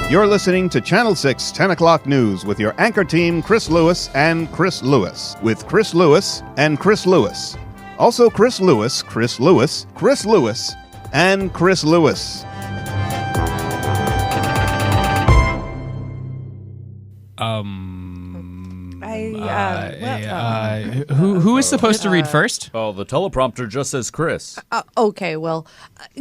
You're listening to Channel 6 10 o'clock news with your anchor team, Chris Lewis and Chris Lewis, with Chris Lewis and Chris Lewis. Also Chris Lewis, Chris Lewis, Chris Lewis, and Chris Lewis. Who is supposed to read first? Oh, the teleprompter just says Chris. Okay, well,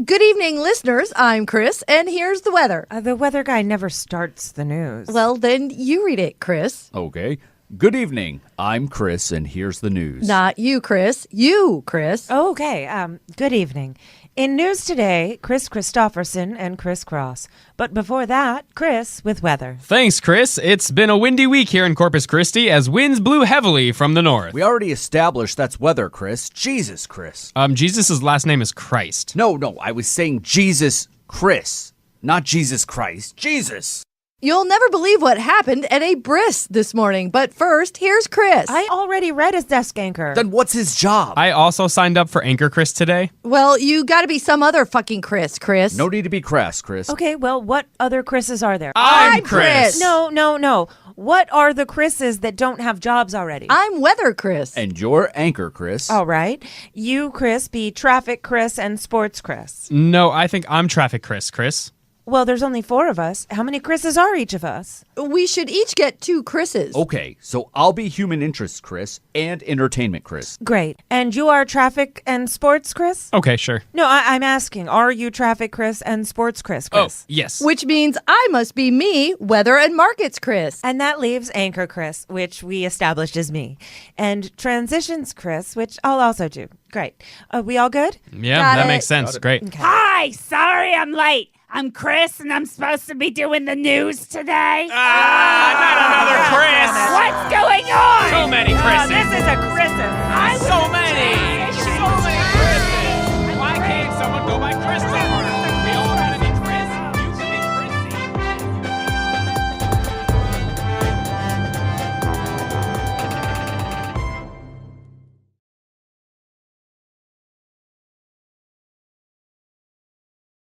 good evening, listeners. I'm Chris, and here's the weather. The weather guy never starts the news. Well, then you read it, Chris. Okay. Good evening. I'm Chris, and here's the news. Not you, Chris. You, Chris. Okay, good evening. In news today, Chris Christopherson and Chris Cross. But before that, Chris with weather. Thanks, Chris. It's been a windy week here in Corpus Christi as winds blew heavily from the north. We already established that's weather, Chris. Jesus, Chris. Jesus' last name is Christ. No, I was saying Jesus Chris, not Jesus Christ. Jesus. You'll never believe what happened at a bris this morning. But first, here's Chris. I already read his desk anchor. Then what's his job? I also signed up for Anchor Chris today. Well, you gotta be some other fucking Chris. No need to be crass, Chris. Okay, well, what other Chris's are there? I'm Chris. No. What are the Chris's that don't have jobs already? I'm Weather Chris. And your anchor, Chris. All right. You, Chris, be Traffic Chris and Sports Chris. No, I think I'm Traffic Chris. Well, there's only 4 of us. How many Chris's are each of us? We should each get 2 Chris's. Okay, so I'll be human interest, Chris, and entertainment, Chris. Great. And you are Traffic and Sports Chris? Okay, sure. No, I'm asking, are you Traffic Chris and Sports Chris? Oh, yes. Which means I must be me, Weather and Markets Chris. And that leaves Anchor Chris, which we established as me. And Transitions Chris, which I'll also do. Great. We all good? Yeah, Got that it. makes sense. Great. Okay. Hi, sorry I'm late. I'm Chris, and I'm supposed to be doing the news today. Not another Chris. What's going on?